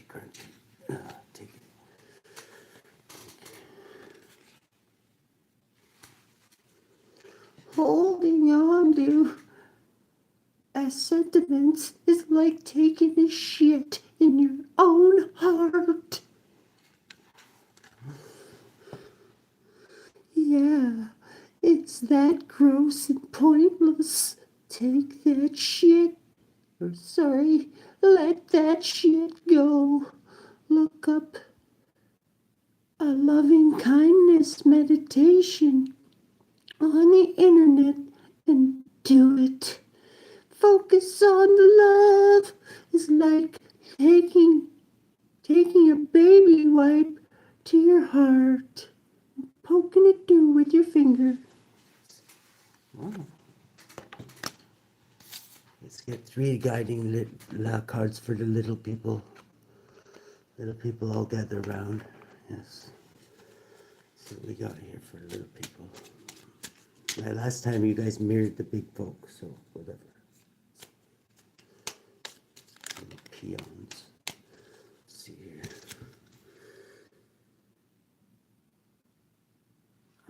card. Take it. Holding on to sentiments is like taking a shit in your own heart. Yeah, it's that gross and pointless. Take that shit. Or sorry, let that shit go. Look up a loving kindness meditation on the internet and do it. Focus on the love. It's like taking a baby wipe to your heart, poking it through with your finger. Oh. Let's get 3 guiding cards for the little people. Little people all gather around. Yes. So we got here for the little people. Last time you guys mirrored the big folk, so whatever. Little peons. Let's see here.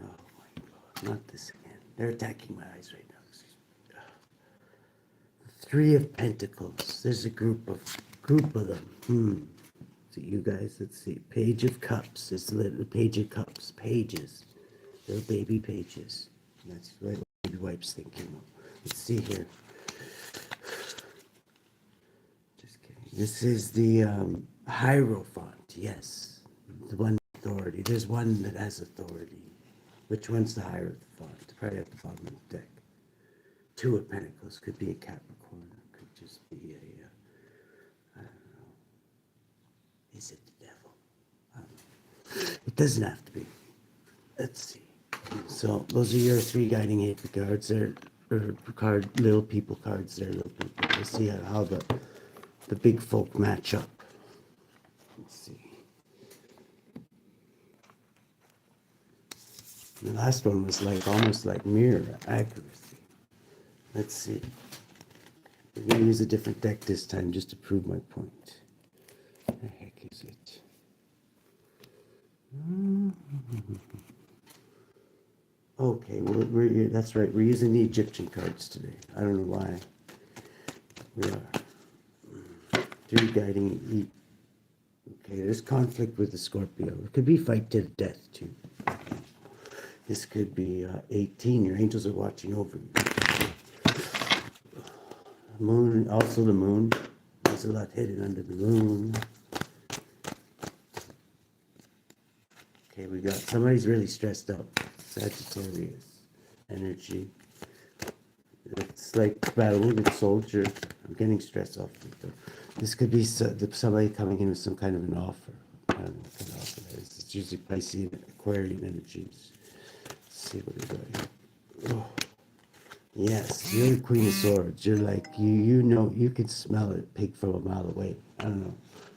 Oh my God, not this again. They're attacking my eyes right now. 3 of Pentacles. There's a group of them. So you guys, let's see. Page of Cups. It's little Page of Cups. Pages. Little baby pages. That's right. Baby wipes thinking. Let's see here. Just kidding. This is the Hierophant. Yes, the one authority. There's one that has authority. Which one's the Hierophant? Probably at the bottom of the deck. 2 of Pentacles. Could be a Capricorn. Could just be a, I don't know. Is it the devil? I don't know. It doesn't have to be. Let's see. So those are your 3 guiding angel cards. They're little people cards. They're little people. Let's see how the big folk match up. Let's see. The last one was like almost like mirror accuracy. Let's see. We're going to use a different deck this time just to prove my point. Where the heck is it? Okay, well, that's right. We're using the Egyptian cards today. I don't know why. We are. 3 guiding. Okay, there's conflict with the Scorpio. It could be fight to the death, too. This could be 18. Your angels are watching over you. Moon, also the moon. There's a lot hidden under the moon. Okay, we got somebody's really stressed out. Sagittarius energy. It's like battle-wounded soldier. I'm getting stressed off. This could be somebody coming in with some kind of an offer. I don't know what kind of offer that is. It's usually Piscean, Aquarian energies. Let's see what we got here. Oh. Yes, you're the Queen of Swords. You're like, you know, you can smell it, pig from a mile away. I don't know.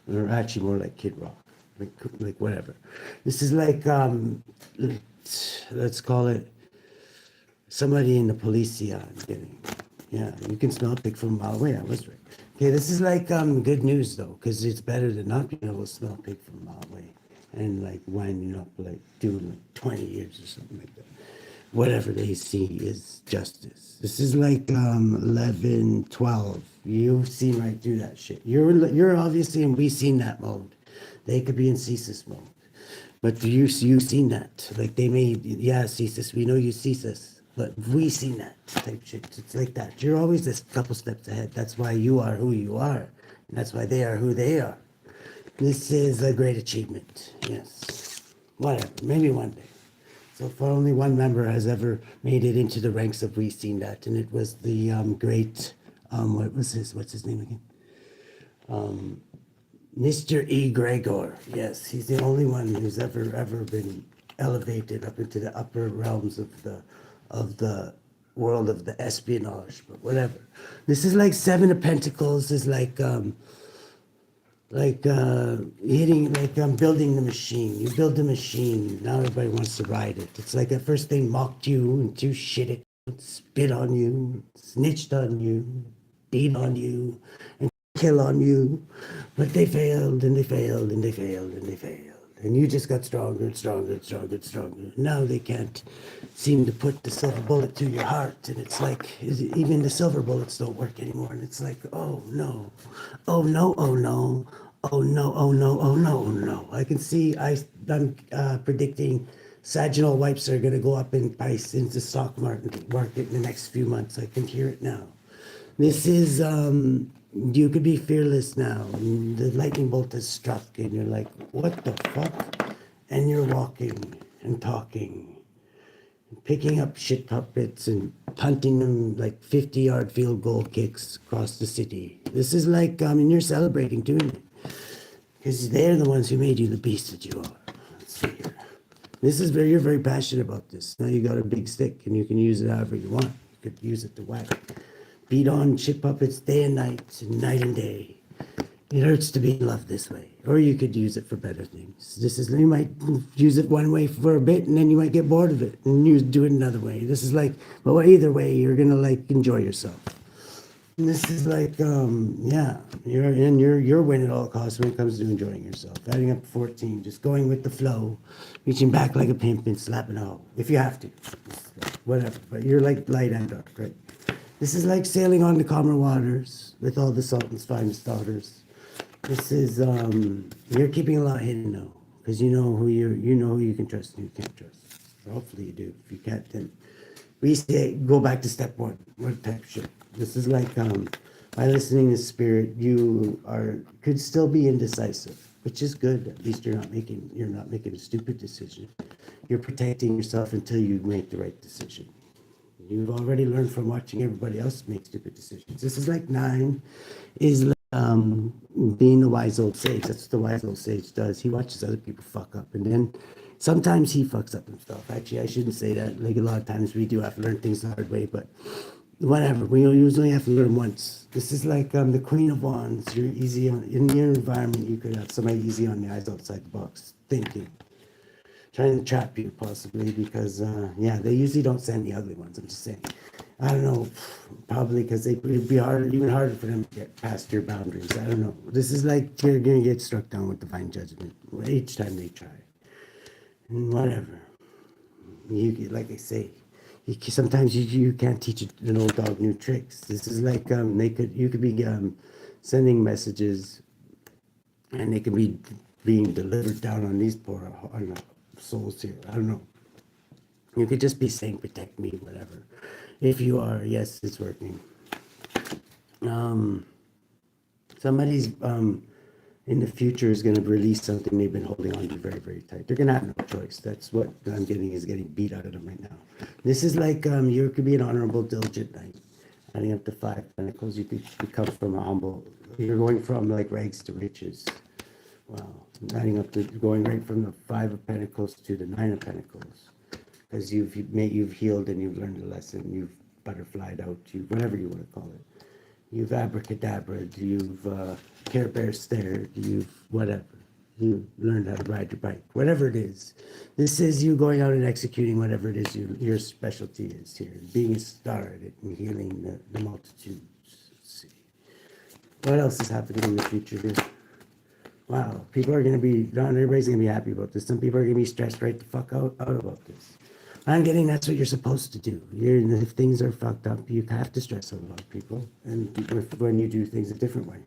They're actually more like Kid Rock. Like whatever. This is like, let's call it somebody in the policia. I'm kidding. Yeah, you can smell a pig from a mile away. I was right. Okay, this is like good news though, because it's better than not being able to smell a pig from a mile away and like winding up like doing like 20 years or something like that. Whatever they see is justice. This is like 11, 12. You've seen right through that shit. You're obviously in we've seen that mode. They could be in CSIS mode. But you've seen that. Like they may, yeah, CSIS, we know you CSIS. But we seen that type shit. It's like that. You're always a couple steps ahead. That's why you are who you are. And that's why they are who they are. This is a great achievement. Yes. Whatever. Maybe one day. So far, only one member has ever made it into the ranks of We Seen That, and it was the great, what's his name again? Mr. E. Gregor. Yes, he's the only one who's ever been elevated up into the upper realms of the world of the espionage, but whatever. This is like 7 of Pentacles is like hitting, like building the machine. You build the machine, now everybody wants to ride it. It's like at first they mocked you and you shit it, spit on you, snitched on you, beat on you, and kill on you. But they failed and they failed and they failed and they failed. And you just got stronger and stronger and stronger and stronger. Now they can't seem to put the silver bullet to your heart. And it's like, even the silver bullets don't work anymore. And it's like, oh no, oh no, oh no, oh no, oh no, oh no, oh no. I can see, I'm predicting sagittal wipes are going to go up in price into the stock market in the next few months. I can hear it now. This is, you could be fearless now. And the lightning bolt has struck, and you're like, what the fuck? And you're walking and talking, and picking up shit puppets and punting them like 50-yard field goal kicks across the city. This is like, and you're celebrating doing it. Because they're the ones who made you the beast that you are. Let's see here. This is you're very passionate about this. Now you got a big stick, and you can use it however you want. You could use it to whack. Beat on shit puppets day and night and day. It hurts to be loved this way. Or you could use it for better things. You might use it one way for a bit, and then you might get bored of it and you do it another way. This is like, well, either way, you're gonna like enjoy yourself. And this is like, yeah, you're winning at all costs when it comes to enjoying yourself. Adding up 14, just going with the flow, reaching back like a pimp and slapping out if you have to, whatever. But you're like light and dark, right? This is like sailing on the calmer waters with all the Sultan's finest daughters. This is, you're keeping a lot hidden now, because you know who you can trust and you can't trust. Hopefully you do. If you can't, then go back to step one. What type of shit? This is like, by listening to spirit, you could still be indecisive, which is good. At least you're not making a stupid decision. You're protecting yourself until you make the right decision. You've already learned from watching everybody else make stupid decisions. This is like 9, is like, being the wise old sage. That's what the wise old sage does. He watches other people fuck up, and then sometimes he fucks up himself. Actually, I shouldn't say that. Like a lot of times we do have to learn things the hard way, but whatever. We usually have to learn once. This is like the Queen of Wands. You're easy in your environment. You could have somebody easy on the eyes outside the box, thinking. Trying to trap you, possibly, because, yeah, they usually don't send the ugly ones. I'm just saying. I don't know, probably because it'd be even harder for them to get past your boundaries. I don't know. This is like you're going to get struck down with divine judgment each time they try. And whatever. Like I say, sometimes you can't teach an old dog new tricks. This is like you could be sending messages, and they could be being delivered down on these poor souls here. I don't know. You could just be saying, protect me, whatever. If you are, yes, it's working. Somebody's in the future is going to release something they've been holding on to very, very tight. They're going to have no choice. That's what I'm getting, is getting beat out of them right now. This is like, you could be an honorable, diligent knight. Adding up to 5 pentacles, you could come from a humble, you're going from like rags to riches. Wow. Adding up to going right from the 5 of Pentacles to the 9 of Pentacles, because you've healed and you've learned a lesson. You've butterflied out. Whatever you want to call it. You've abracadabraed. You've Care Bear stared. You've whatever. You learned how to ride your bike. Whatever it is. This is you going out and executing whatever it is your specialty is here. Being a star at it and healing the multitudes. Let's see. What else is happening in the future here? Wow, people are going to be, not everybody's going to be happy about this. Some people are going to be stressed right the fuck out about this. I'm getting that's what you're supposed to do. If things are fucked up, you have to stress out about people. And when you do things a different way.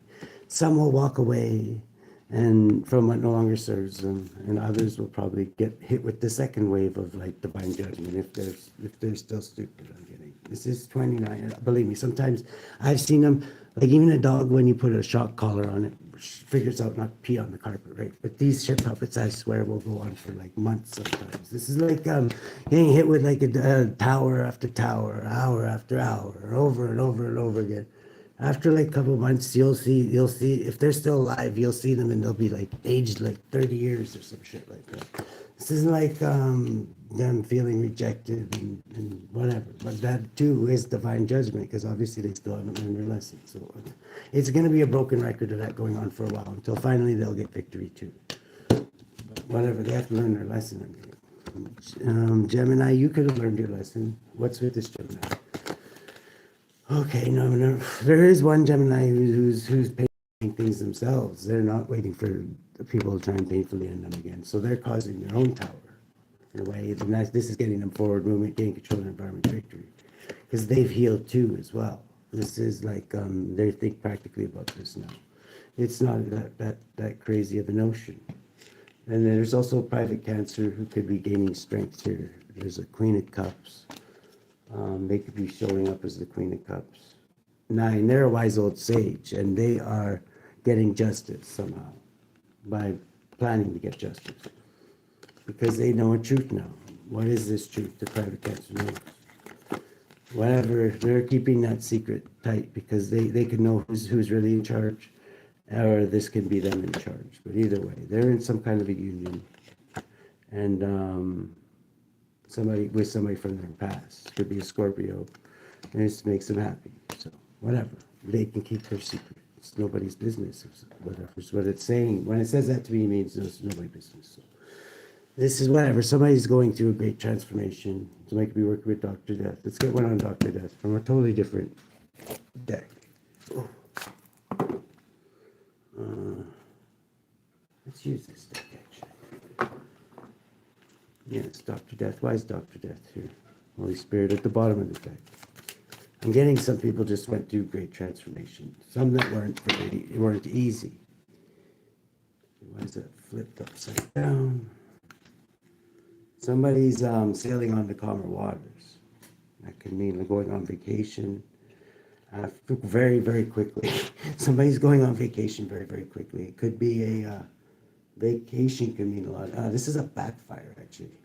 Some will walk away and from what no longer serves them, and others will probably get hit with the second wave of like divine judgment if they're still stupid. I'm getting. This is 29. Believe me, sometimes I've seen them, like even a dog, when you put a shock collar on it, figures out not to pee on the carpet, right? But these shit puppets, I swear, will go on for like months sometimes. This is like getting hit with like a tower after tower, hour after hour, over and over and over again. After like a couple of months, you'll see if they're still alive, you'll see them and they'll be like aged like 30 years or some shit like that. This is like them feeling rejected and whatever. But that too is divine judgment, because obviously they still haven't learned their lesson. So it's going to be a broken record of that going on for a while until finally they'll get victory too. But whatever, they have to learn their lesson. Gemini, you could have learned your lesson. What's with this Gemini? Okay, no. There is one Gemini who's paying paint things themselves. They're not waiting for the people to try and painfully end them again. So they're causing their own tower in a way. And this is getting them forward movement, getting control of environment victory. Because they've healed too as well. This is like, they think practically about this now. It's not that crazy of a notion. And then there's also private Cancer who could be gaining strength here. There's a Queen of Cups. They could be showing up as the Queen of Cups. 9, they're a wise old sage, and they are getting justice somehow by planning to get justice. Because they know a truth now. What is this truth? The private Cancer knows. Whatever, they're keeping that secret tight because they can know who's really in charge, or this can be them in charge. But either way, they're in some kind of a union, and somebody from their past. Could be a Scorpio, and it makes them happy. So whatever, they can keep their secret. It's nobody's business. Whatever's what it's saying. When it says that to me, it means it's nobody's business. So this is whatever. Somebody's going through a great transformation. Somebody could be working with Dr. Death. Let's get one on Dr. Death from a totally different deck. Let's use this deck, actually. Yes, Dr. Death. Why is Dr. Death here? Holy Spirit at the bottom of the deck. I'm getting some people just went through great transformation. Some that weren't easy. Why is that flipped upside down? Somebody's sailing on the calmer waters. That could mean going on vacation very, very quickly. Somebody's going on vacation very, very quickly. It could be a vacation could mean a lot. This is a backfire, actually.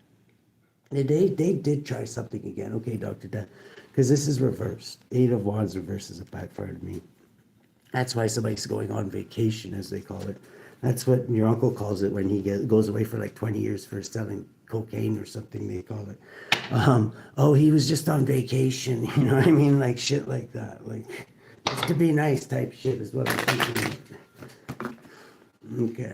They did try something again. Okay, Dr. Death, because this is reversed. 8 of Wands reverse is a backfire to me. That's why somebody's going on vacation, as they call it. That's what your uncle calls it when he goes away for like 20 years for selling cocaine or something, they call it. Oh, he was just on vacation, you know what I mean? Like shit like that. Like, just to be nice type shit is what I'm thinking. Okay.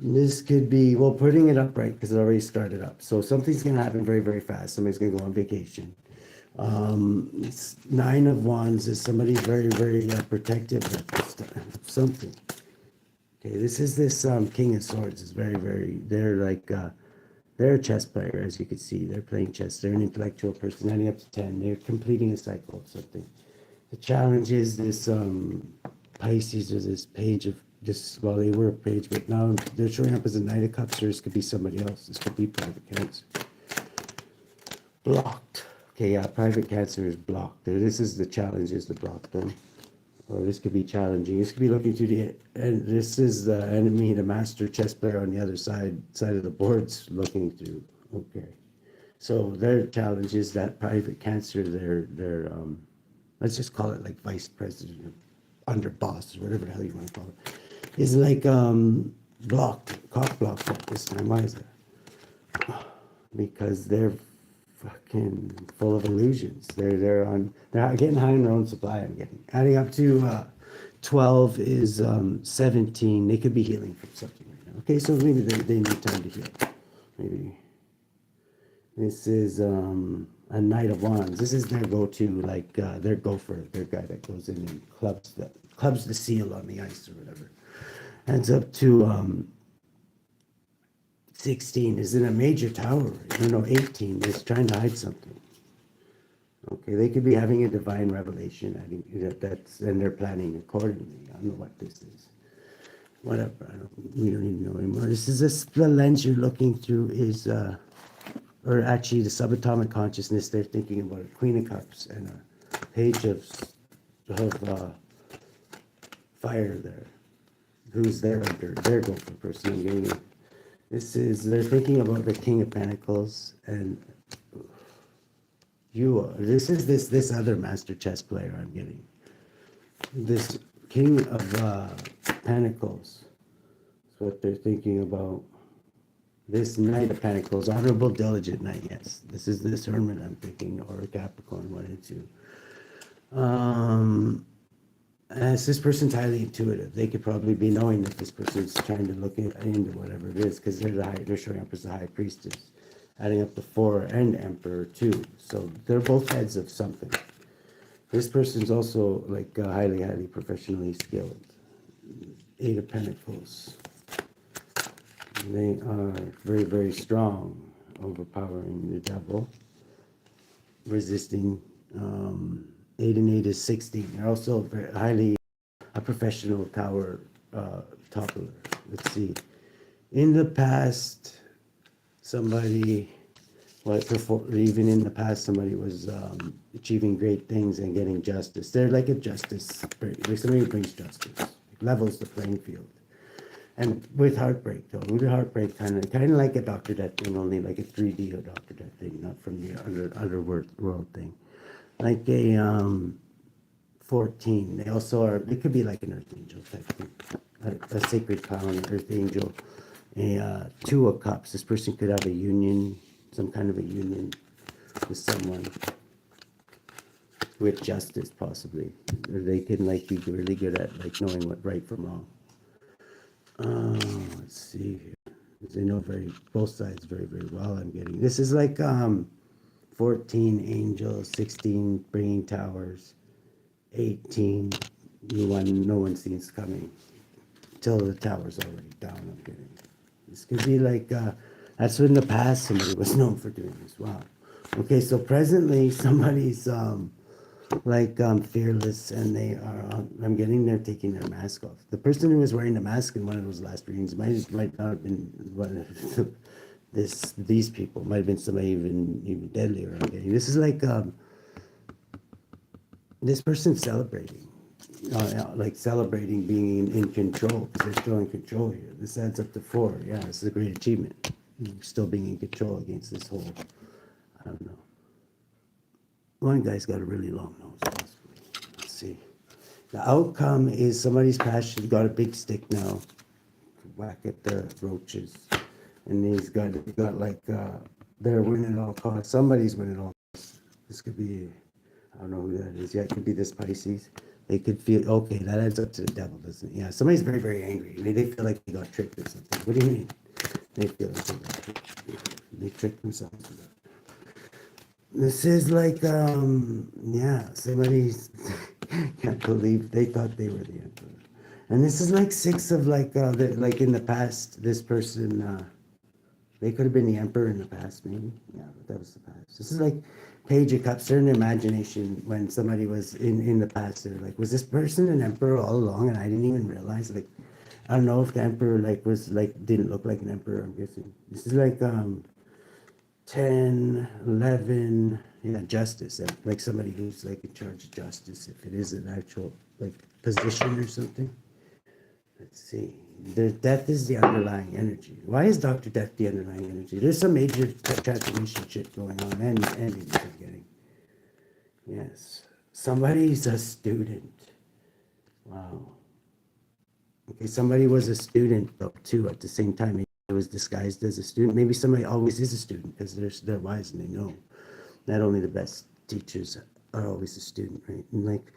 This could be, well, putting it up right because it already started up. So something's going to happen very, very fast. Somebody's going to go on vacation. It's 9 of Wands is somebody very, very protective of this time. Something. Okay, this King of Swords is very, very, they're like, they're a chess player, as you can see. They're playing chess. They're an intellectual person, adding up to 10. They're completing a cycle of something. The challenge is this Pisces or this page of this, well, they were a page, but now they're showing up as a Knight of Cups, or this could be somebody else. This could be private Cancer. Blocked. Okay, yeah, private Cancer is blocked. This is the challenge, is to block them. Or this could be challenging. This could be looking through the, and this is the enemy, the master chess player on the other side of the board's looking through. Okay, so their challenge is that private Cancer, their let's just call it like vice president or under boss or whatever the hell you want to call it, is like blocked, cock blocked at this time. Why is that? Because they're fucking full of illusions. They're getting high in their own supply. I'm getting adding up to 12 is 17. They could be healing from something right now. Okay, so maybe they need time to heal. Maybe this is a Knight of Wands. This is their go-to, like their gopher, their guy that goes in and clubs the seal on the ice or whatever. Adds up to 16 is in a major tower. No, 18 is trying to hide something. Okay, they could be having a divine revelation. I think and they're planning accordingly. I don't know what this is. Whatever. We don't even know anymore. This is the lens you're looking through is, or actually the subatomic consciousness. They're thinking about a Queen of Cups and a Page of fire there. Who's there under their gopher person? I'm getting it. They're thinking about the King of Pentacles, and this is this other master chess player I'm getting. This King of Pentacles is what they're thinking about. This Knight of Pentacles, honorable, diligent knight, yes. This is this Hermit I'm thinking, or Capricorn 1 and 2. As this person's highly intuitive, they could probably be knowing that this person's trying to look into whatever it is, because they're showing up as the High Priestess, adding up to 4 and Emperor 2. So they're both heads of something. This person's also like highly, highly professionally skilled. 8 of Pentacles. They are very, very strong, overpowering the devil, resisting. 8 and 8 is 16. They're also very highly a professional tower toppler. Let's see. In the past, somebody, even in the past, somebody was achieving great things and getting justice. They're like a justice, like somebody who brings justice, levels the playing field. And with heartbreak, though, with heartbreak, kind of like a Dr. Death thing, only like a 3D or Dr. Death thing, not from the underworld thing. Like a 14. They also are. They could be like an earth angel type thing, a sacred clown, an earth angel. A 2 of Cups. This person could have a union, some kind of a union with someone, with justice possibly. Or they can like be really good at like knowing what right from wrong. Let's see here. They know both sides very, very well. I'm getting this is like 14 angels, 16 bringing towers, 18 no one sees coming till the tower's already down. I'm getting this could be like that's in the past somebody was known for doing this. Wow. Okay, so presently somebody's fearless, and they are I'm getting they're taking their mask off. The person who was wearing the mask in one of those last readings might not have been one of these people. Might have been somebody even deadlier. I'm getting this is like this person's celebrating, like celebrating being in control, because they're still in control here. This adds up to 4. Yeah, this is a great achievement. Still being in control against this whole, I don't know. One guy's got a really long nose, possibly. Let's see. The outcome is somebody's passion got a big stick now to whack at the roaches. And he's got like, they're winning at all costs. Somebody's winning at all costs. This could be, I don't know who that is. Yeah, it could be this Pisces. They could feel, okay, that adds up to the devil, doesn't it? Yeah, somebody's very, very angry. They feel like they got tricked or something. What do you mean? They feel like they got tricked. They tricked themselves. This is like, yeah, somebody can't believe they thought they were the emperor. And this is like 6 of like in the past, this person, they could have been the emperor in the past, maybe. Yeah, but that was the past. This is like Page of Cups. They're in imagination when somebody was in the past. They're like, was this person an emperor all along and I didn't even realize? Like, I don't know if the emperor didn't look like an emperor, I'm guessing. This is like 10, 11, yeah, justice. Like somebody who's like in charge of justice, if it is an actual like position or something. Let's see. The death is the underlying energy. Why is Dr. Death the underlying energy? There's some major transformation shit going on, and I'm getting. Yes. Somebody's a student. Wow. Okay, somebody was a student though too at the same time. It was disguised as a student. Maybe somebody always is a student because they're wise and they know. Not only the best teachers are always a student, right? And like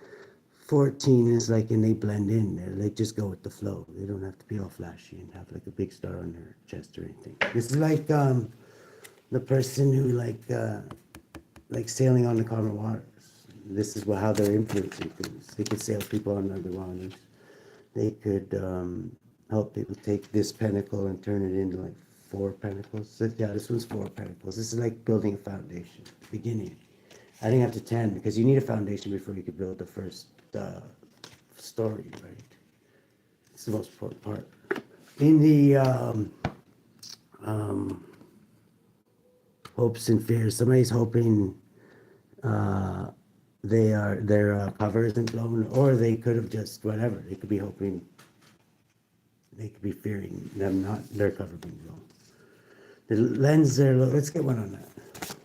14 is like, and they blend in there. They just go with the flow. They don't have to be all flashy and have like a big star on their chest or anything. This is like the person who like sailing on the calmer waters. This is how they're influencing things. They could sail people on other waters. They could help people take this pentacle and turn it into like 4 pentacles. So, yeah, this one's 4 pentacles. This is like building a foundation, beginning. Adding up to 10 because you need a foundation before you could build the first story, right? It's the most important part. In the hopes and fears, somebody's hoping their cover isn't blown, or they could have just whatever. They could be hoping. They could be fearing their cover being blown. The lens there. Let's get one on that.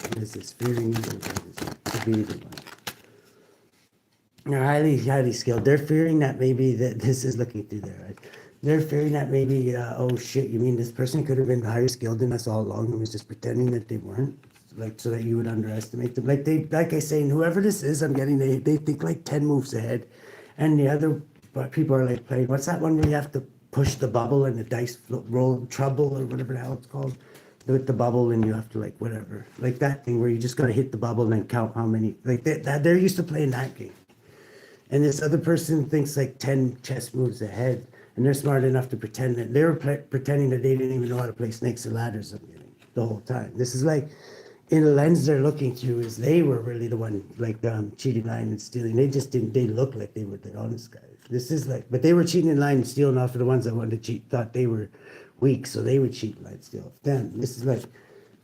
What is this? Fearing could be either one. They're highly skilled. They're fearing that maybe that this is looking through there, right? They're fearing that maybe, oh shit, you mean this person could have been higher skilled than us all along and was just pretending that they weren't? Like, so that you would underestimate them. Like I say, and whoever this is, I'm getting, they think like 10 moves ahead. And the other people are like playing, what's that one where you have to push the bubble and the dice roll trouble or whatever the hell it's called? with the bubble and you have to like whatever, like that thing where you just gotta hit the bubble and then count how many, like that they're used to playing that game. And this other person thinks like 10 chess moves ahead, and they're smart enough to pretend that they were pretending that they didn't even know how to play snakes and ladders the whole time. This is like, in the lens they're looking through is they were really the one like cheating, lying, and stealing. They just didn't, they looked like they were the honest guys. This is like, but they were cheating and lying and stealing off of the ones that wanted to cheat, thought they were weak, so they would cheat, lie, and steal off them. This is like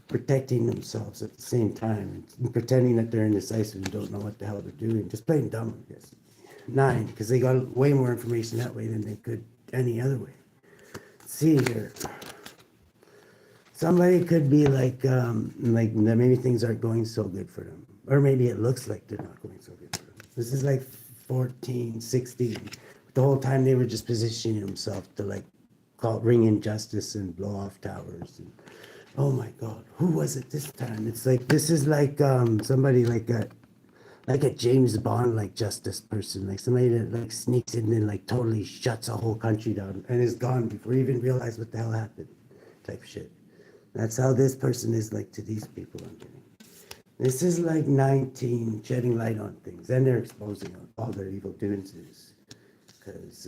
protecting themselves at the same time and pretending that they're indecisive and don't know what the hell they're doing, just playing dumb, I guess. 9, because they got way more information that way than they could any other way. Let's see here. Somebody could be like maybe things aren't going so good for them. Or maybe it looks like they're not going so good for them. This is like 14, 16. The whole time they were just positioning themselves to like ring in justice and blow off towers. And, oh my God, who was it this time? It's like, this is like somebody like a James Bond like justice person, like somebody that like sneaks in and like totally shuts a whole country down and is gone before you even realize what the hell happened, type shit. That's how this person is like to these people I'm getting. This is like 19, shedding light on things, and they're exposing all their evil doings, because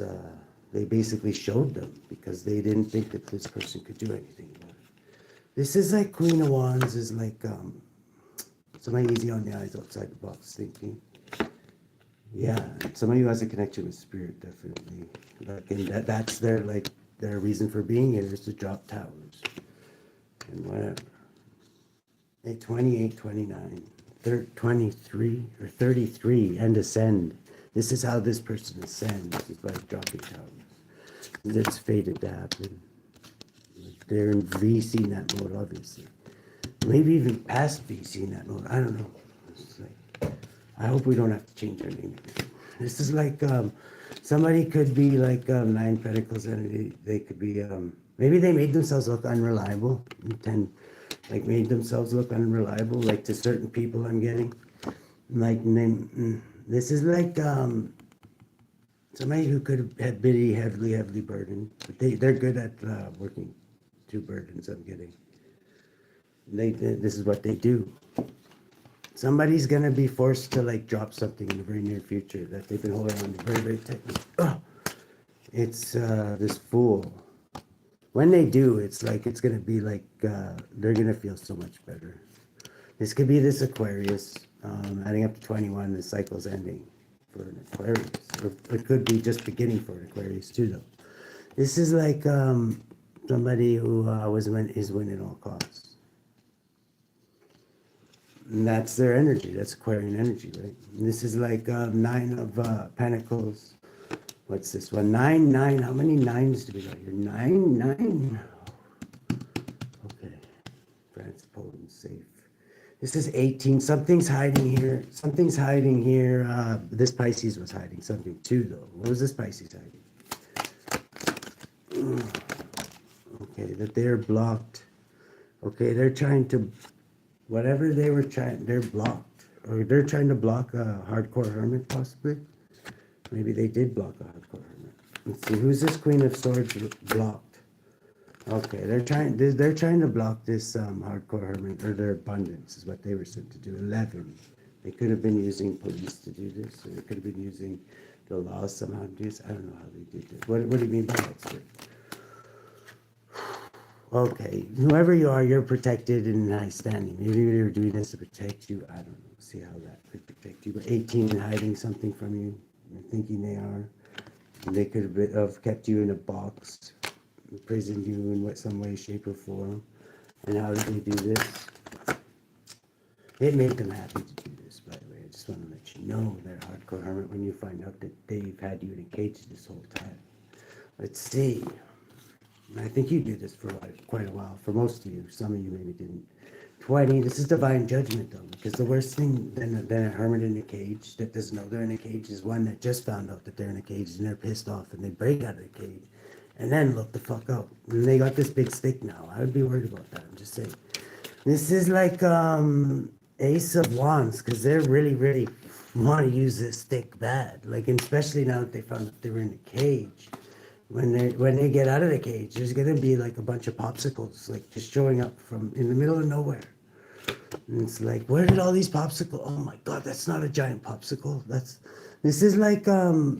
they basically showed them because they didn't think that this person could do anything about it. This is like Queen of Wands is like somebody easy on the eyes, outside the box thinking. Yeah, somebody who has a connection with spirit, definitely. Like, and that's their like their reason for being here is to drop towers and whatever. 28, 29, 23 or 33 and ascend. This is how this person ascends. This is by dropping towers. It's fated to happen. They're in VC net mode, obviously. Maybe even past VC net mode. I don't know. It's like, I hope we don't have to change our name. This is like somebody could be like 9 Pentacles, and they could be maybe they made themselves look unreliable. Like made themselves look unreliable, like to certain people I'm getting. Like this is like somebody who could have been heavily burdened, but they're good at working through burdens I'm getting. This is what they do. Somebody's gonna be forced to like drop something in the very near future that they've been holding on to very, very tightly. Oh, it's this Fool. When they do, it's like it's gonna be like they're gonna feel so much better. This could be this Aquarius, adding up to 21. The cycle's ending for an Aquarius, or it could be just beginning for an Aquarius too, though. This is like somebody who is winning all costs. And that's their energy. That's Aquarian energy, right? And this is like 9 of Pentacles. What's this one? 9, 9. How many 9s do we got here? 9, 9. Okay. France, Poland, safe. This is 18. Something's hiding here. Something's hiding here. This Pisces was hiding something too, though. What was this Pisces hiding? Okay, that they're blocked. Okay, they're trying to, whatever they were trying, they're blocked. Or they're trying to block a hardcore hermit, possibly. Maybe they did block a hardcore hermit. Let's see, who's this Queen of Swords blocked? Okay, they're trying to block this hardcore hermit, or their abundance is what they were sent to do. 11. They could have been using police to do this, or they could have been using the laws somehow to do this. I don't know how they did this. What do you mean by that, sir? Okay, whoever you are, you're protected and in high standing. Maybe they were doing this to protect you. I don't know. See how that could protect you. But 18 and hiding something from you. You're thinking they are. They could have kept you in a box, imprisoned you in some way, shape, or form. And how did they do this? It made them happy to do this, by the way. I just want to let you know they're hardcore hermit when you find out that they've had you in a cage this whole time. Let's see. I think you did this for quite a while. For most of you, some of you maybe didn't. 20, this is divine judgment, though, because the worst thing than a hermit in a cage that doesn't know they're in a cage is one that just found out that they're in a cage and they're pissed off and they break out of the cage and then look the fuck out. And they got this big stick now. I would be worried about that. I'm just saying. This is like Ace of Wands, because they're really, really want to use this stick bad. Like, especially now that they found that they were in a cage. when they get out of the cage, there's gonna be like a bunch of popsicles, like just showing up from in the middle of nowhere. And it's like, where did all these popsicles? Oh my God, that's not a giant popsicle. This is like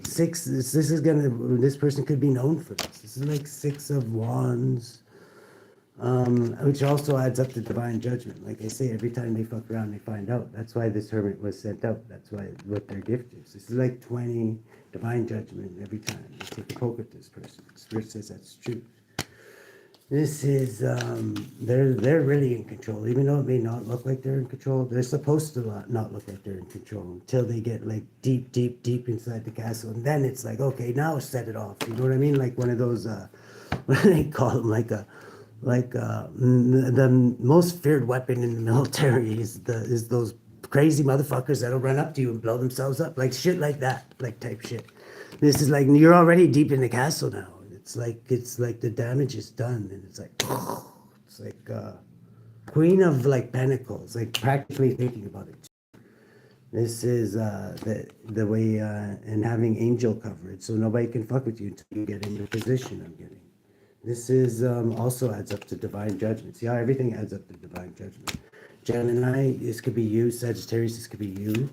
six. This person could be known for this. This is like 6 of Wands, which also adds up to divine judgment. Like I say, every time they fuck around, they find out. That's why this hermit was sent out. That's why what their gift is. This is like 20 divine judgment every time. You take a poke at this person. Spirit says that's true. This is they're really in control, even though it may not look like they're in control. They're supposed to not look like they're in control until they get like deep, deep, deep inside the castle, and then it's like, okay, now set it off. You know what I mean? Like one of those what do they call them? The most feared weapon in the military is those crazy motherfuckers that'll run up to you and blow themselves up, like shit like that, like type shit. This is like you're already deep in the castle now. It's like the damage is done, and it's like it's like Queen of like Pentacles, like practically thinking about it. This is the way and having angel coverage, so nobody can fuck with you until you get in your position. I'm getting. This is also adds up to divine judgment. See how everything adds up to divine judgment. Gemini, this could be you. Sagittarius, this could be you.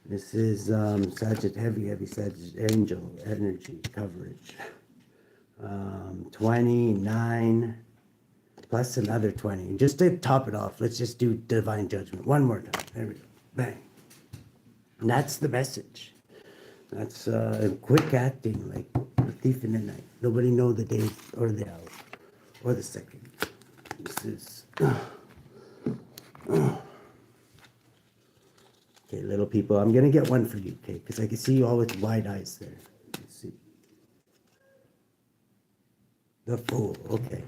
This is heavy Sagittarius angel energy coverage. 29 plus another 20. Just to top it off, let's just do divine judgment one more time. There we go. Bang. And that's the message. That's quick acting, like a thief in the night. Nobody know the day or the hour or the second. This is okay, little people. I'm gonna get one for you, okay? Because I can see you all with wide eyes there. Let's see. The Fool. Okay.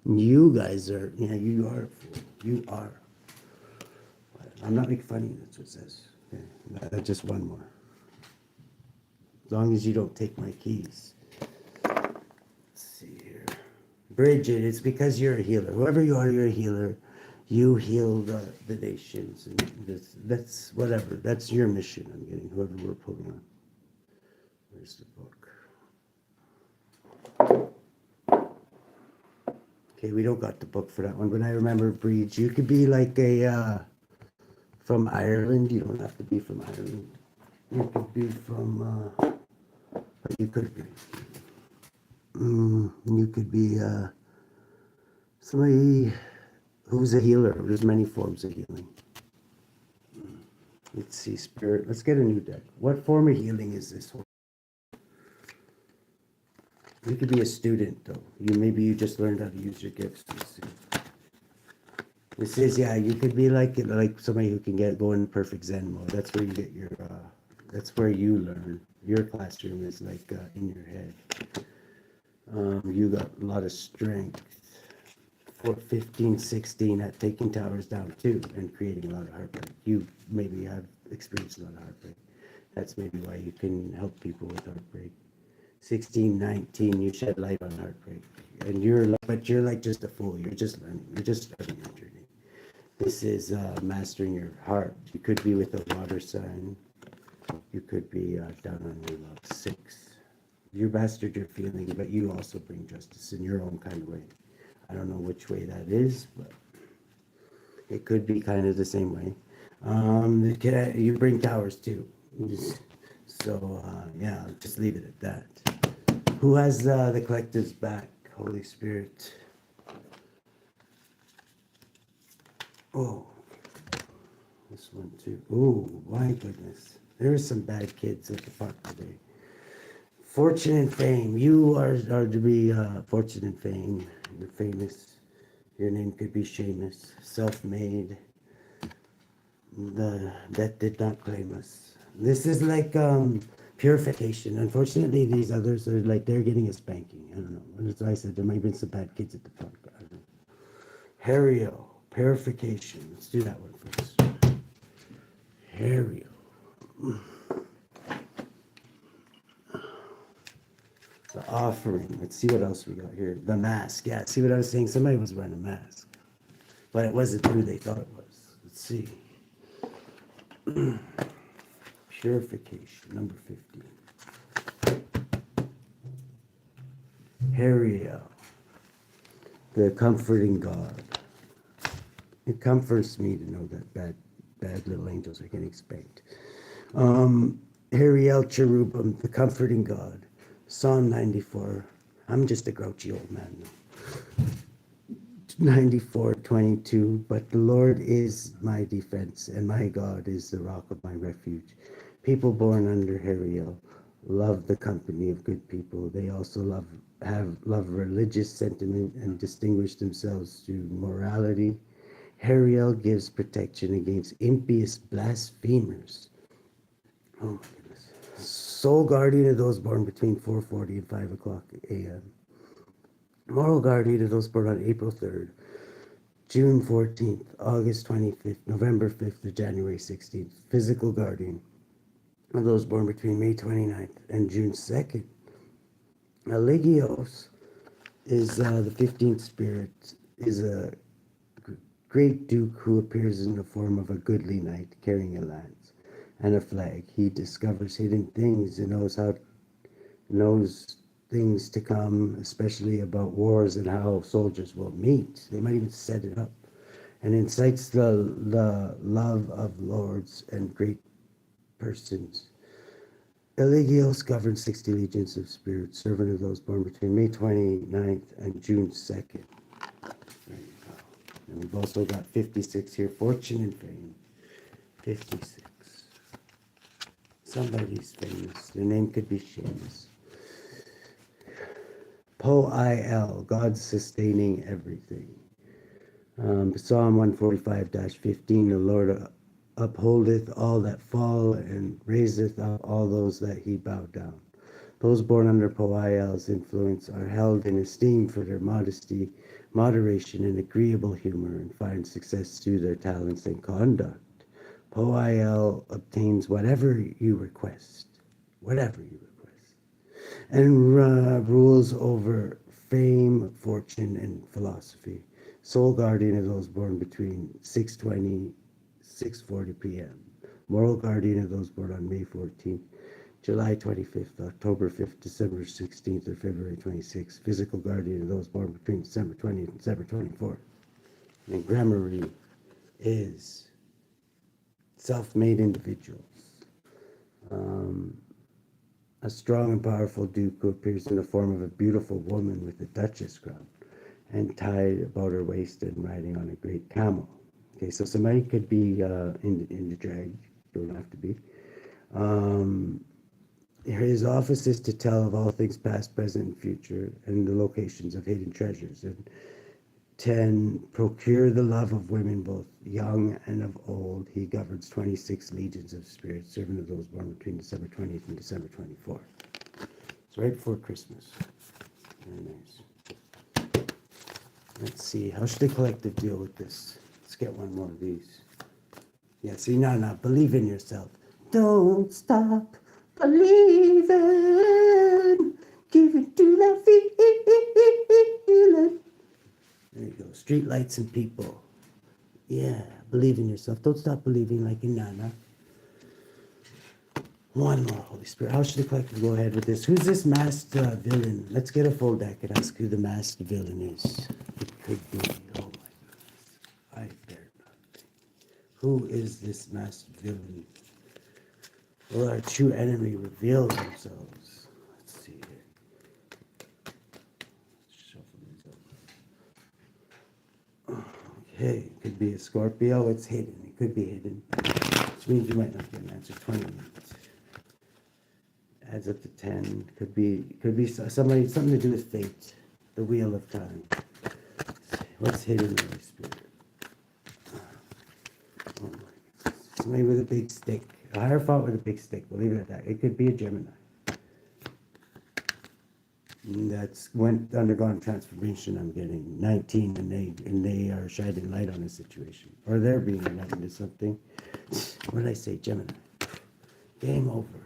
You guys are. Yeah, you are a fool. You are. I'm not making fun of you. That's what it says. Okay. Just one more. As long as you don't take my keys. Let's see here. Bridget, it's because you're a healer. Whoever you are, you're a healer. You heal the nations. And that's whatever. That's your mission. I'm getting whoever we're pulling on. Where's the book? Okay, we don't got the book for that one, but I remember Bridget. You could be like a from Ireland. You don't have to be from Ireland. You could be from but you could be. You could be somebody who's a healer. There's many forms of healing. Let's see, Spirit. Let's get a new deck. What form of healing is this one? You could be a student, though. Maybe you just learned how to use your gifts. This is, yeah, you could be like somebody who can go in perfect Zen mode. That's where you get your, that's where you learn. Your classroom is like in your head. You got a lot of strength. For 15, 16 at taking towers down too and creating a lot of heartbreak. You maybe have experienced a lot of heartbreak. That's maybe why you can help people with heartbreak. 16, 19, you shed light on heartbreak. And you're like just a fool. You're just learning. You're just starting your journey. This is mastering your heart. You could be with a water sign. You could be down on your love 6. You mastered your feeling, but you also bring justice in your own kind of way. I don't know which way that is, but it could be kind of the same way. You bring towers too. So, yeah, I'll just leave it at that. Who has the collective's back? Holy Spirit. Oh, this one too. Oh, my goodness. There's some bad kids at the park today. Fortune and fame. You are to be fortune and fame. You're famous. Your name could be Seamus. Self-made. That did not claim us. This is like purification. Unfortunately, these others are like they're getting a spanking. I don't know. That's why I said there might have been some bad kids at the park. But I don't know. Hario. Purification. Let's do that one first. Hario. The offering. Let's see what else we got here. The mask. Yeah, see what I was saying? Somebody was wearing a mask. But it wasn't who they thought it was. Let's see. Purification, number 15. Hariel, the comforting God. It comforts me to know that bad little angels are getting spanked. Hariel Cherubim, the comforting God. Psalm 94. I'm just a grouchy old man now. 94:22. But the Lord is my defense, and my God is the rock of my refuge. People born under Hariel love the company of good people. They also love religious sentiment and distinguish themselves through morality. Hariel gives protection against impious blasphemers. Oh my goodness. Sole guardian of those born between 4:40 and 5 o'clock a.m. Moral guardian of those born on April 3rd, June 14th, August 25th, November 5th, or January 16th. Physical guardian of those born between May 29th and June 2nd. Legios is the 15th spirit, is a great duke who appears in the form of a goodly knight carrying a lance and a flag. He discovers hidden things and knows things to come, especially about wars and how soldiers will meet. They might even set it up, and incites the love of lords and great persons. Eligios governs 60 legions of spirits, servant of those born between May 29th and June 2nd. There you go. And we've also got 56 here, fortune and fame. 56. Somebody's famous. Their name could be Seamus. Po-I-L, God sustaining everything. Psalm 145-15, the Lord upholdeth all that fall and raiseth up all those that he bowed down. Those born under Po-I-L's influence are held in esteem for their modesty, moderation, and agreeable humor, and find success through their talents and conduct. Po-I-L obtains whatever you request, and rules over fame, fortune, and philosophy. Sole guardian of those born between 6:20, 6:40 p.m. Moral guardian of those born on May 14th, July 25th, October 5th, December 16th, or February 26th. Physical guardian of those born between December 20th and December 24th. And gramarye is self-made individuals. A strong and powerful duke who appears in the form of a beautiful woman with a duchess crown and tied about her waist and riding on a great camel. Okay, so somebody could be in the drag, don't have to be. His office is to tell of all things past, present, and future, and the locations of hidden treasures. And 10, procure the love of women, both young and of old. He governs 26 legions of spirits, servant of those born between December 20th and December 24th. It's right before Christmas. Very nice. Let's see, how should the collective deal with this? Let's get one more of these. Yeah, see, no, believe in yourself. Don't stop believing. Give it to that feeling. There you go. Street lights and people. Yeah, believe in yourself. Don't stop believing like in Nana. One more, Holy Spirit. How should the collective go ahead with this? Who's this masked villain? Let's get a full deck and ask who the masked villain is. It could be, oh my goodness, I dare not think. Who is this masked villain? Will our true enemy reveal themselves? Let's see here. Shuffle these up. Okay, it could be a Scorpio. It's hidden. It could be hidden, which means you might not get an answer. 20 minutes. Adds up to 10. Could be something to do with fate. The wheel of time. What's hidden, Holy Spirit? Oh my goodness. Somebody with a big stick. A Hierophant with a big stick. We'll leave it at that. It could be a Gemini. That's undergone transformation. I'm getting 19, and they are shining light on a situation, or they're being enlightened to something. What did I say, Gemini? Game over.